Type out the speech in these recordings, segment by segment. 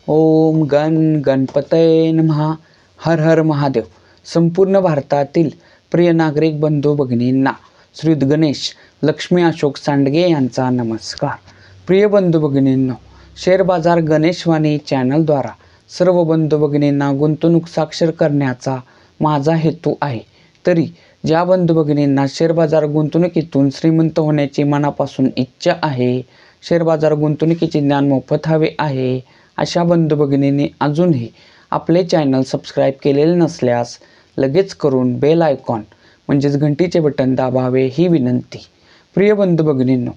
ओम गण गणपतये नमः. हर हर महादेव. संपूर्ण भारतातील प्रिय नागरिक बंधू भगिनींना श्री गणेश लक्ष्मी अशोक सांडगे यांचा नमस्कार. प्रिय बंधू भगिनींनो, शेअर बाजार गणेशवाणी चॅनलद्वारा सर्व बंधू भगिनींना गुंतवणूक साक्षर करण्याचा माझा हेतू आहे. तरी ज्या बंधू भगिनींना शेअर बाजार गुंतवणुकीतून श्रीमंत होण्याची मनापासून इच्छा आहे, शेअर बाजार गुंतवणुकीचे ज्ञान मोफत हवे आहे, अशा बंधू भगिनींनी अजूनही आपले चॅनल सबस्क्राईब केलेले नसल्यास लगेच करून बेल आयकॉन म्हणजेच घंटीचे बटन दाबावे ही विनंती. प्रिय बंधू भगिनींनो,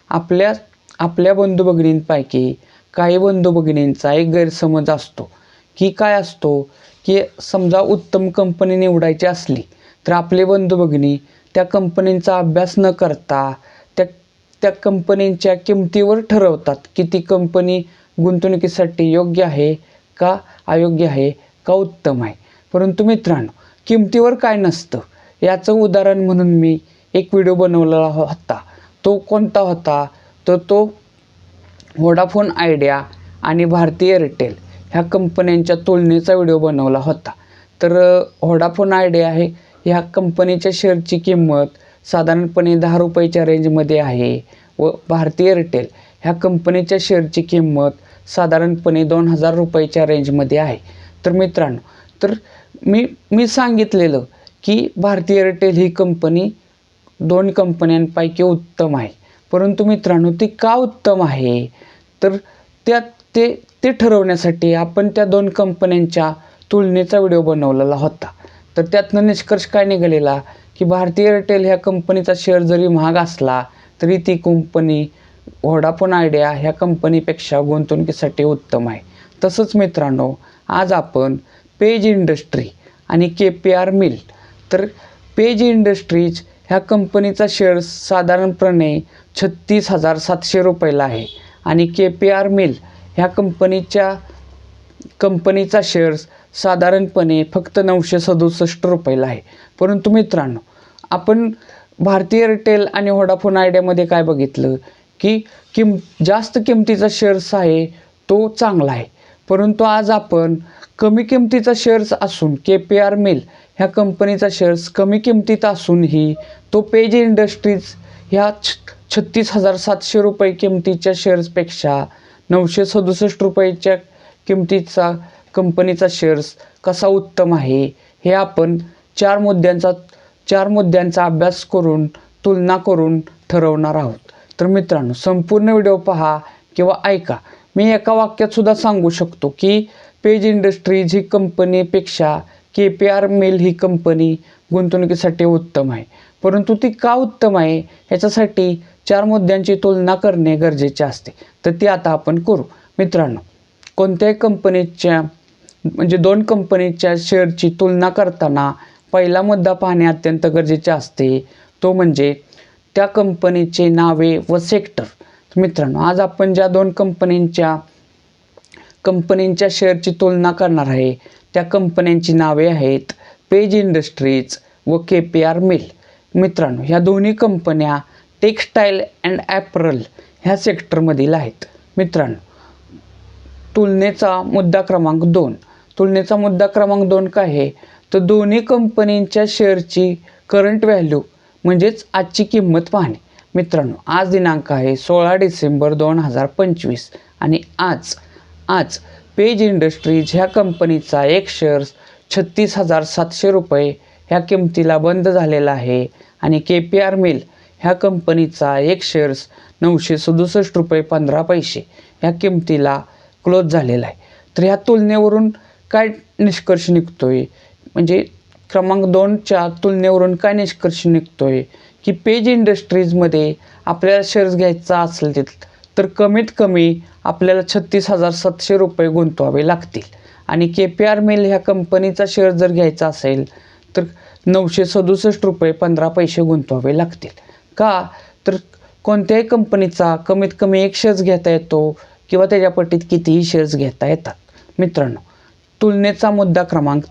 आपल्या बंधू भगिनींपैकी काही बंधू भगिनींचा एक गैरसमज असतो की काय असतो की समजा उत्तम कंपनी निवडायची असली तर आपले बंधू भगिनी त्या कंपनींचा अभ्यास न करता त्या कंपनींच्या किमतीवर ठरवतात की ती कंपनी गुंतवणुकीसाठी योग्य आहे का, अयोग्य आहे का, उत्तम आहे. परंतु मित्रांनो, किमतीवर काय नसतं याचं उदाहरण म्हणून मी एक व्हिडिओ बनवलेला होता. तो कोणता होता? तर तो व्होडाफोन आयडिया आणि भारती एअरटेल ह्या कंपन्यांच्या तुलनेचा व्हिडिओ बनवला होता. तर व्होडाफोन आयडिया आहे ह्या कंपनीच्या शेअरची किंमत साधारणपणे 10 रुपयाच्या रेंजमध्ये आहे व भारती एअरटेल ह्या कंपनीच्या शेअरची किंमत साधारणपणे 2000 रुपयाच्या रेंजमध्ये आहे. तर मित्रांनो, तर मी सांगितलेलं की भारती एअरटेल ही कंपनी 2 कंपन्यांपैकी उत्तम आहे. परंतु मित्रांनो, ती का उत्तम आहे तर ते ठरवण्यासाठी आपण त्या 2 कंपन्यांच्या तुलनेचा व्हिडिओ बनवलेला होता. तर त्यातनं निष्कर्ष काय निघालेला की भारती एअरटेल ह्या कंपनीचा शेअर जरी महाग असला तरी ती कंपनी व्होडाफोन आयडिया ह्या कंपनीपेक्षा गुंतवणुकीसाठी उत्तम आहे. तसंच मित्रांनो, आज आपण पेज इंडस्ट्री आणि KPR मिल, तर पेज इंडस्ट्रीज ह्या कंपनीचा शेअर साधारणपणे 36,700 रुपयाला आहे आणि KPR मिल ह्या कंपनीचा शेअर्स साधारणपणे फक्त 967 रुपयाला आहे. परंतु मित्रांनो, आपण भारती एअरटेल आणि व्होडाफोन आयडियामध्ये काय बघितलं की जास्त किमतीचा शेअर्स आहे तो चांगला आहे. परंतु आज आपण कमी किमतीचा शेअर्स असून KPR मिल ह्या कंपनीचा शेअर्स कमी किमतीत असूनही तो पेज इंडस्ट्रीज ह्या 36,700 रुपये किमतीच्या शेअर्सपेक्षा 967 रुपयाच्या किमतीचा कंपनीचा शेअर्स कसा उत्तम आहे हे आपण 4 मुद्द्यांचा अभ्यास करून तुलना करून ठरवणार आहोत. तर मित्रांनो, संपूर्ण व्हिडिओ पहा किंवा ऐका. मी एका वाक्यात सुद्धा सांगू शकतो की पेज इंडस्ट्रीज ही कंपनीपेक्षा KPR मिल ही कंपनी गुंतवणुकीसाठी उत्तम आहे. परंतु ती का उत्तम आहे ह्याच्यासाठी 4 मुद्द्यांची तुलना करणे गरजेचे असते. तर ती आता आपण करू. मित्रांनो, कोणत्याही कंपनीच्या म्हणजे 2 कंपनीच्या शेअरची तुलना करताना पहिला मुद्दा पाहणे अत्यंत गरजेचे असते, तो म्हणजे त्या कंपनीचे नावे व सेक्टर. मित्रांनो, आज आपण ज्या 2 कंपनींच्या शेअरची तुलना करणार आहे त्या कंपन्यांची नावे आहेत पेज इंडस्ट्रीज व KPR मिल. मित्रांनो, ह्या दोन्ही कंपन्या टेक्स्टाईल अँड ॲपरल ह्या सेक्टरमधील आहेत. मित्रांनो, तुलनेचा मुद्दा क्रमांक 2 काय आहे तर दोन्ही कंपनींच्या शेअरची करंट व्हॅल्यू म्हणजेच आजची किंमत पाहणे. मित्रांनो, आज दिनांक आहे 16 डिसेंबर 2025 आणि आज पेज इंडस्ट्रीज ह्या कंपनीचा एक शेअर्स 36,700 रुपये ह्या किमतीला बंद झालेला आहे आणि KPR मिल ह्या कंपनीचा एक शेअर्स 967 रुपये 15 पैसे ह्या किमतीला क्लोज झालेला आहे. तर ह्या तुलनेवरून काय निष्कर्ष निघतोय म्हणजे क्रमांक 2च्या तुलनेवरून काय निष्कर्ष निघतोय की पेज इंडस्ट्रीजमध्ये आपल्याला शेअर्स घ्यायचा असेल तर कमीत कमी आपल्याला 36,700 रुपये गुंतवावे लागतील आणि KPR मिल ह्या कंपनीचा शेअर जर घ्यायचा असेल तर 967 रुपये 15 पैसे गुंतवावे लागतील. का तर कोणत्याही कंपनीचा कमीत कमी एक शेअर्स घेता येतो किंवा त्याच्या पटीत कितीही शेअर्स घेता येतात. मित्रांनो, तुलनेचा मुद्दा क्रमांक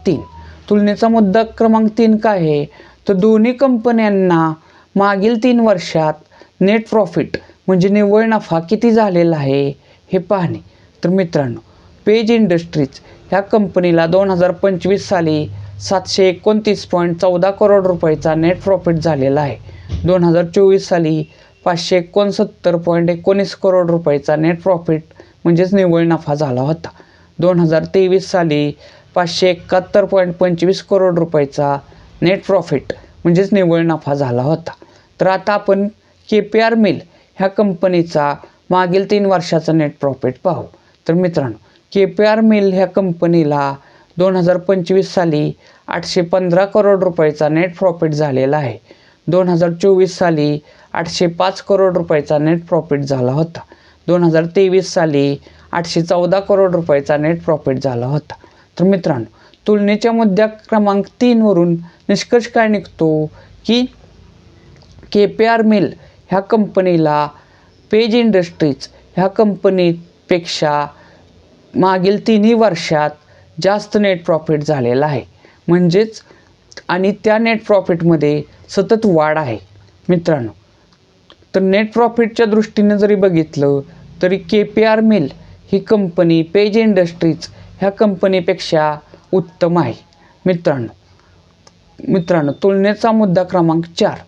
3 काय आहे तर दोन्ही कंपन्यांना मागील 3 वर्षात नेट प्रॉफिट म्हणजे निव्वळ नफा किती झालेला आहे हे पाहणे. तर मित्रांनो, पेज इंडस्ट्रीज ह्या कंपनीला 2025 साली 729.14 करोड रुपयाचा नेट प्रॉफिट झालेला आहे. 2024 साली 569.19 करोड रुपयाचा नेट प्रॉफिट म्हणजेच निव्वळ नफा झाला होता. 2023 साली 571.25 करोड रुपयाचा नेट प्रॉफिट म्हणजेच निव्वळ नफा झाला होता. तर आता आपण KPR मिल ह्या कंपनीचा मागील 3 वर्षाचा नेट प्रॉफिट पाहू. तर मित्रांनो, KPR मिल ह्या कंपनीला 2025 साली 815 करोड रुपयाचा नेट प्रॉफिट झालेला आहे. 2024 साली 805 करोड रुपयाचा नेट प्रॉफिट झाला होता. 2023 साली 814 करोड रुपयाचा नेट प्रॉफिट झाला होता. तर मित्रांनो, तुलनेच्या मुद्दा क्रमांक 3 वरून निष्कर्ष काय निघतो की KPR मिल ह्या कंपनीला पेज इंडस्ट्रीज ह्या कंपनीपेक्षा मागील 3 वर्षात जास्त नेट प्रॉफिट झालेला आहे. म्हणजेच आणि त्या नेट प्रॉफिटमध्ये सतत वाढ आहे. मित्रांनो, तर नेट प्रॉफिटच्या दृष्टीने जरी बघितलं तरी KPR मिल ही कंपनी पेज इंडस्ट्रीज ह्या कंपनीपेक्षा उत्तम आहे. मित्रांनो, तुलनेचा मुद्दा क्रमांक 4.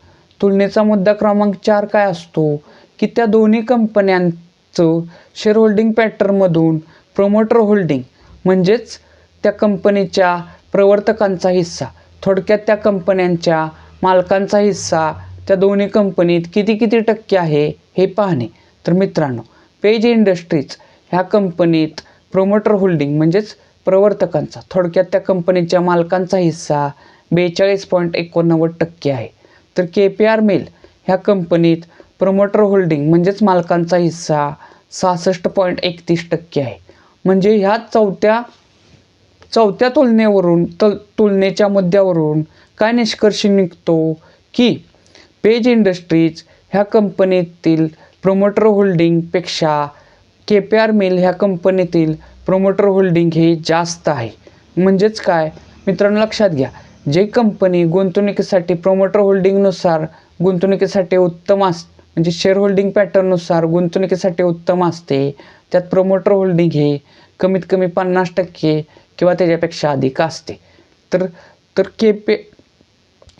तुलनेचा मुद्दा क्रमांक 4 काय असतो की त्या दोन्ही कंपन्यांचं शेअर होल्डिंग पॅटर्नमधून प्रमोटर होल्डिंग म्हणजेच त्या कंपनीच्या प्रवर्तकांचा हिस्सा, थोडक्यात त्या कंपन्यांच्या मालकांचा हिस्सा त्या दोन्ही कंपनीत किती टक्के आहे हे पाहणे. तर मित्रांनो, पेज इंडस्ट्रीज ह्या कंपनीत प्रमोटर होल्डिंग म्हणजेच प्रवर्तकांचा, थोडक्यात त्या कंपनीच्या मालकांचा हिस्सा 42.89% आहे. तर KPR मिल ह्या कंपनीत प्रमोटर होल्डिंग म्हणजेच मालकांचा हिस्सा 66.31% आहे. म्हणजे ह्या चौथ्या तुलनेच्या मुद्द्यावरून काय निष्कर्ष निघतो की पेज इंडस्ट्रीज ह्या कंपनीतील प्रमोटर होल्डिंगपेक्षा KPR मिल ह्या कंपनीतील प्रमोटर होल्डिंग हे जास्त आहे. म्हणजेच काय मित्रांनो, लक्षात घ्या, जे कंपनी गुंतवणुकीसाठी प्रमोटर होल्डिंगनुसार गुंतवणुकीसाठी उत्तम म्हणजे शेअर होल्डिंग पॅटर्ननुसार गुंतवणुकीसाठी उत्तम असते, त्यात प्रमोटर होल्डिंग हे कमीत कमी 50% किंवा त्याच्यापेक्षा अधिक असते. तर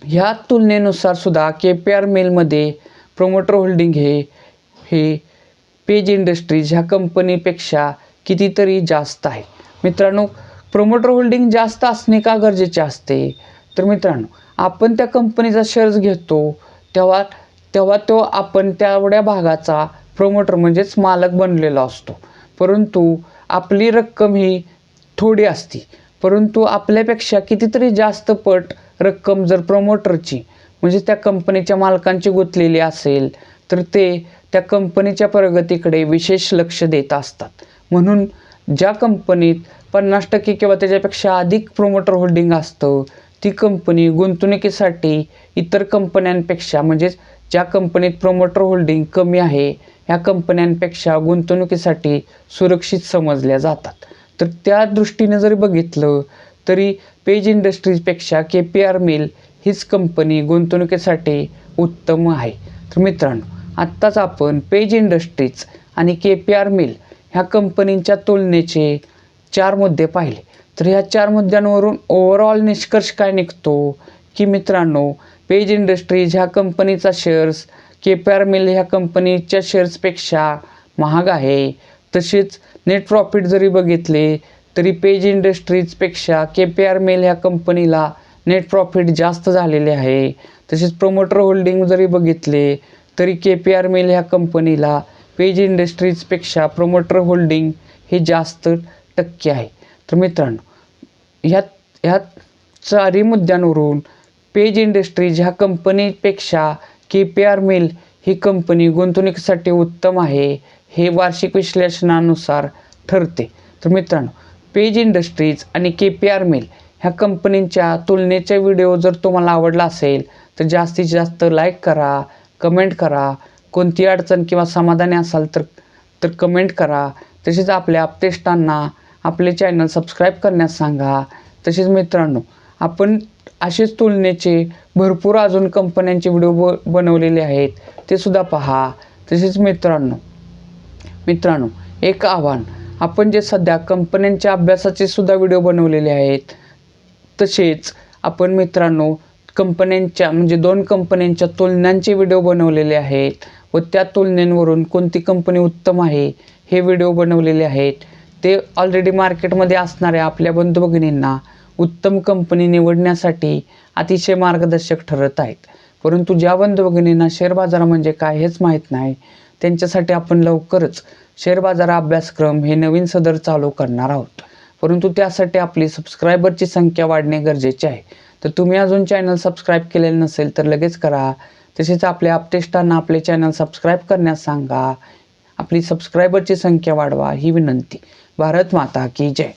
ह्या तुलनेनुसार सुद्धा KPR मिलमध्ये प्रमोटर होल्डिंग हे पेज इंडस्ट्रीज ह्या कंपनीपेक्षा कितीतरी जास्त आहे. मित्रांनो, प्रमोटर होल्डिंग जास्त असणे का गरजेचे असते? तर मित्रांनो, आपण त्या कंपनीचा शेअर्स घेतो तेव्हा तो आपण तेवढ्या भागाचा प्रमोटर म्हणजेच मालक बनलेला असतो. परंतु आपली रक्कम ही थोडी असते, परंतु आपल्यापेक्षा कितीतरी जास्त पट रक्कम जर प्रमोटरची म्हणजे त्या कंपनीच्या मालकांची गुंतलेली असेल तर ते त्या कंपनीच्या प्रगतीकडे विशेष लक्ष देत असतात. म्हणून ज्या कंपनीत 50% किंवा त्याच्यापेक्षा अधिक प्रमोटर होल्डिंग असतं ती कंपनी गुंतवणुकीसाठी इतर कंपन्यांपेक्षा म्हणजेच ज्या कंपनीत प्रमोटर होल्डिंग कमी आहे ह्या कंपन्यांपेक्षा गुंतवणुकीसाठी सुरक्षित समजल्या जातात. तर त्या दृष्टीने जरी बघितलं तरी पेज इंडस्ट्रीजपेक्षा KPR मिल हीच कंपनी गुंतवणुकीसाठी उत्तम आहे. तर मित्रांनो, आत्ताच आपण पेज इंडस्ट्रीज आणि KPR मिल ह्या कंपनींच्या तुलनेचे 4 मुद्दे पाहिले. तर ह्या 4 मुद्द्यांवरून ओव्हरऑल निष्कर्ष काय निघतो की मित्रांनो, पेज इंडस्ट्रीज ह्या कंपनीचा शेअर्स KPR मिल ह्या कंपनीच्या शेअर्सपेक्षा महाग आहे. तसेच नेट प्रॉफिट जरी बघितले तरी पेज इंडस्ट्रीजपेक्षा KPR मिल ह्या कंपनीला नेट प्रॉफिट जास्त झालेले आहे. तसेच प्रमोटर होल्डिंग जरी बघितले तरी KPR मिल ह्या कंपनीला पेज इंडस्ट्रीजपेक्षा प्रमोटर होल्डिंग हे जास्त टक्के आहे. तर मित्रांनो, ह्या 4 मुद्द्यांवरून पेज इंडस्ट्रीज ह्या कंपनीपेक्षा KPR मिल ही कंपनी गुंतवणुकीसाठी उत्तम आहे हे वार्षिक विश्लेषणानुसार ठरते. तर मित्रांनो, पेज इंडस्ट्रीज आणि KPR मिल ह्या कंपनींच्या तुलनेचा व्हिडिओ जर तुम्हाला आवडला असेल तर जास्तीत जास्त लाईक करा, कमेंट करा. कोणती अडचण किंवा समाधानी असाल तर कमेंट करा. तसेच आपल्या आप्तेष्टांना आपले चॅनल सबस्क्राईब करण्यास सांगा. तसेच मित्रांनो, आपण असेच तुलनेचे भरपूर अजून कंपन्यांचे व्हिडिओ बनवलेले आहेत, ते सुद्धा पहा. तसेच मित्रांनो, एक आव्हान, आपण जे सध्या कंपन्यांच्या अभ्यासाचे सुद्धा व्हिडिओ बनवलेले आहेत, तसेच आपण मित्रांनो कंपन्यांच्या म्हणजे 2 कंपन्यांच्या तुलनांचे व्हिडिओ बनवलेले आहेत व त्या तुलनेवरून कोणती कंपनी उत्तम आहे हे व्हिडिओ बनवलेले आहेत. ते ऑलरेडी मार्केटमध्ये असणाऱ्या आपल्या बंधू भगिनींना उत्तम कंपनी निवडण्यासाठी अतिशय मार्गदर्शक ठरत आहेत. परंतु ज्या बंधू भगिनींना शेअर बाजार म्हणजे काय हेच माहीत नाही, त्यांच्यासाठी आपण लवकरच शेअर बाजार अभ्यासक्रम हे नवीन सदर चालू करणार आहोत. परंतु त्यासाठी आपली सबस्क्रायबरची संख्या वाढणे गरजेचे आहे. तर तुम्ही अजून चॅनल सबस्क्राईब केलेलं नसेल तर लगेच करा. तसेच आपल्या अपडेट्सना आपले चॅनल सबस्क्राईब करण्यास सांगा. आपली सबस्क्रायबरची संख्या वाढवा ही विनंती. भारत माता की जय.